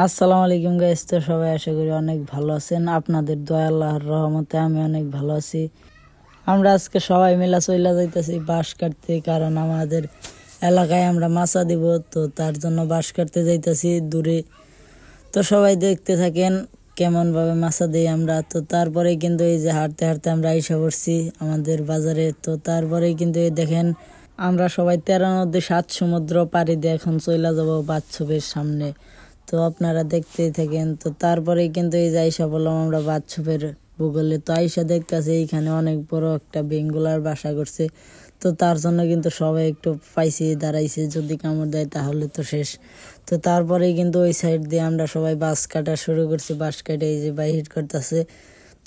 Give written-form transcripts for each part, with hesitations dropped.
আসসালামু আলাইকুম গাইস। তো সবাই আশা করি অনেক ভালো আছেন। আপনাদের দয়া আল্লাহর রহমতে আমি অনেক ভালো আছি। আমরা আজকে সবাই মিলে চইলা যাইতেছি বাঁশ কাটতে, কারণ আমাদের এলাকায় আমরা মাছা দিব, তো তার জন্য বাঁশ কাটতে যাইতেছি দূরে। তো সবাই দেখতে থাকেন কেমন ভাবে মাছা দিই আমরা। তো তারপরেই কিন্তু এই যে হাঁটতে হাঁটতে আমরা আইসা পড়ছি আমাদের বাজারে। তো তারপরেই কিন্তু এই দেখেন আমরা সবাই 13 নদী 7 সমুদ্র পাড়ি দিয়ে এখন চইলা যাব বাথসপের সামনে। তো আপনারা দেখতেই থাকেন। তো তারপরেই কিন্তু এই যে আইসা বললাম আমরা বাথসপের ভূগোলে। তো আইসা দেখতেছে এইখানে অনেক বড় একটা বেঙ্গলার বাসা করছে। তো তার জন্য কিন্তু সবাই একটু পাইছি দাঁড়াইছে, যদি কামড় দেয় তাহলে তো শেষ। তো তারপরেই কিন্তু ওই সাইড দিয়ে আমরা সবাই বাঁশ কাটা শুরু করছি। বাঁশ কাটে এই যে বাইর করতেছে।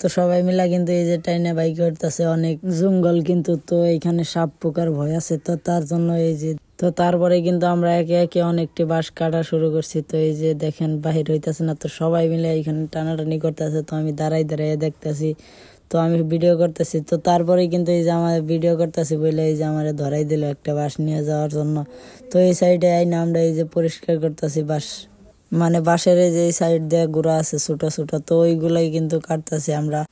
তো সবাই মিলা কিন্তু এই যে টাইনে বাইক করতেছে। অনেক জঙ্গল কিন্তু, তো এইখানে সাপ পোকার ভয় আছে, তো তার জন্য এই যে তো তারপরে কিন্তু আমরা একে একে অনেকটি বাঁশ কাটা শুরু করছি। তো এই যে দেখেন বাহির হইতেছে না, তো সবাই মিলে এইখানে টানাটানি করতেছে। তো আমি দাঁড়াই দাঁড়াই দেখতেছি, তো আমি ভিডিও করতেছি। তো তারপরে কিন্তু এই যে আমার ভিডিও করতেছি বলে এই যে আমার ধরাই দিল একটা বাঁশ নিয়ে যাওয়ার জন্য। তো এই সাইডে আইনা আমরা এই যে পরিষ্কার করতেছি বাঁশ, মানে বাঁশের এই যে সাইড দিয়ে গুঁড়া আছে ছোট ছোট, তো ওইগুলাই কিন্তু কাটতেছি আমরা।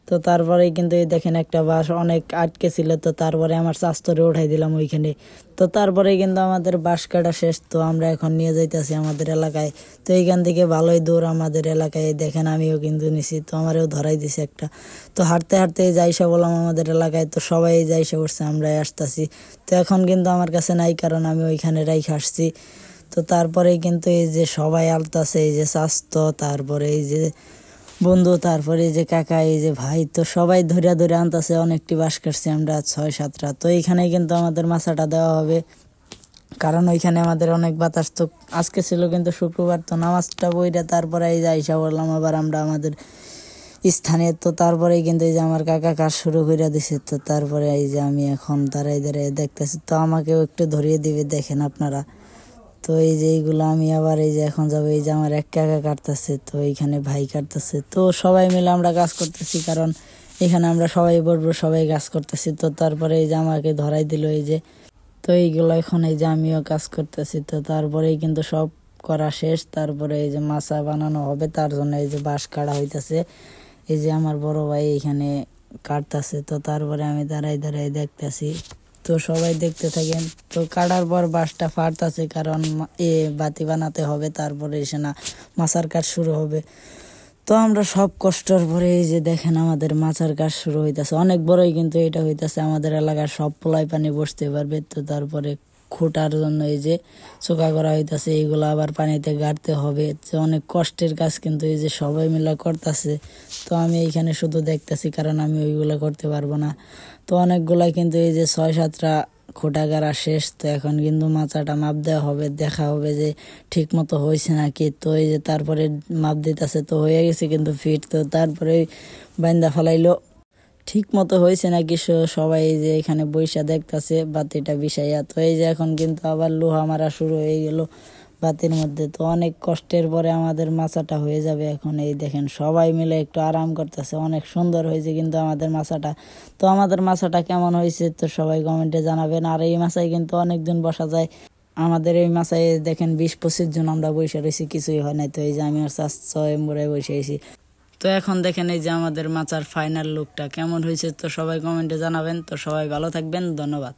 তো তারপরে কিন্তু এই দেখেন একটা বাঁশ অনেক আটকে ছিল, তো তারপরে আমার চাস্তরে উঠাই দিলাম ওইখানে। তো তারপরে কিন্তু আমাদের বাঁশ কাটা শেষ। তো আমরা এখন নিয়ে যাইতেছি আমাদের এলাকায়। তো এইখান থেকে ভালোই দূর আমাদের এলাকায়, দেখেন আমিও কিন্তু নিছি, তো আমারও ধরাই দিছে একটা। তো হাঁটতে হাঁটতে যাইসা বললাম আমাদের এলাকায়, তো সবাই যাইসা পড়ছে, আমরা আসতেছি। তো এখন কিন্তু আমার কাছে নাই, কারণ আমি ওইখানে রাইখে আসছি। তো তারপরে কিন্তু এই যে সবাই আলতাছে, এই যে স্বাস্থ্য, তারপরে এই যে বন্ধু, তারপরে এই যে কাকা, এই যে ভাই, তো সবাই ধরে ধরে আনতেছে। অনেকটি বাঁশ কাটছি আমরা 6-7টা। তো এইখানে কিন্তু আমাদের মাছাটা দেওয়া হবে, কারণ ওইখানে আমাদের অনেক বাতাস। তো আজকে ছিল কিন্তু শুক্রবার, তো নামাজটা বইটা তারপরে এই যে আইসা বললাম আবার আমরা আমাদের স্থানে। তো তারপরে কিন্তু এই যে আমার কাকা কাজ শুরু করে দিছে। তো তারপরে এই যে আমি এখন দাঁড়াই দাঁড়াই দেখতেছি, তো আমাকেও একটু ধরিয়ে দিবে দেখেন আপনারা। তো এই যে এইগুলো আমি আবার এই যে এখন যাবো, এই যে আমার এক কাকা কাটতেছে, তো এইখানে ভাই কাটতেছে। তো সবাই মিলে আমরা কাজ করতেছি, কারণ এখানে আমরা সবাই বসবো, সবাই কাজ করতেছি। তো তারপরে এই যে আমাকে ধরাই দিল এই যে। তো এইগুলো এখন এই যে আমিও কাজ করতেছি। তো তারপরেই কিন্তু সব করা শেষ। তারপরে এই যে মাছা বানানো হবে, তার জন্য এই যে বাঁশ কাটা হইতেছে। এই যে আমার বড় ভাই এখানে কাটতেছে। তো তারপরে আমি দাঁড়াই দাঁড়াই দেখতেছি। তো সবাই দেখতে থাকেন। তো কাটার পর বাঁশটা ফাটতেছে, কারণ বাতি বানাতে হবে, তারপরে এসে না মাছার কাজ শুরু হবে। তো আমরা সব কষ্টের পরে এই যে দেখেন আমাদের মাছার কাজ শুরু হইতেছে। অনেক বড়ই কিন্তু এটা হইতেছে, আমাদের এলাকার সব পোলাই পানি বসতে পারবে। তো তারপরে খোটার জন্য এই যে চোকা করা হইতেছে, এইগুলো আবার পানিতে গাড়তে হবে। তো অনেক কষ্টের কাজ, কিন্তু এই যে সবাই মিলে করতেছে। তো আমি এইখানে শুধু দেখতেছি, কারণ আমি ওইগুলো করতে পারবো না। তো অনেকগুলা কিন্তু এই যে 6-7টা খোটা গাড়া শেষ। তো এখন কিন্তু মাচাটা মাপ দেওয়া হবে, দেখা হবে যে ঠিক মতো হয়েছে নাকি। তো এই যে তারপরে মাপ দিতেছে, তো হয়ে গেছে কিন্তু ফিট। তো তারপরে বাইন্দা ফেলাইলো ঠিক মতো হয়েছে নাকি। সবাই এই যে এখানে বৈশা দেখতেছে বাতিটা বিষাইয়া। তো এই যে এখন কিন্তু আবার লোহা মারা শুরু হয়ে গেল বাতির মধ্যে। তো অনেক কষ্টের পরে আমাদের মাচাটা হয়ে যাবে এখন। এই দেখেন সবাই মিলে একটু আরাম করতেছে, অনেক সুন্দর হয়েছে কিন্তু আমাদের মাচাটা। তো আমাদের মাচাটা কেমন হয়েছে তো সবাই কমেন্টে জানাবেন। আর এই মাচায় কিন্তু অনেকদিন বসা যায়। আমাদের এই মাচায় দেখেন 20-25 জন আমরা বসে রয়েছি, কিছুই হয় নাই। তো এই যে আমি আর 4 বসে আছি। তো এখন দেখেন এই যে আমাদের মাচার ফাইনাল লুকটা কেমন হয়েছে, তো সবাই কমেন্টে জানাবেন। তো সবাই ভালো থাকবেন, ধন্যবাদ।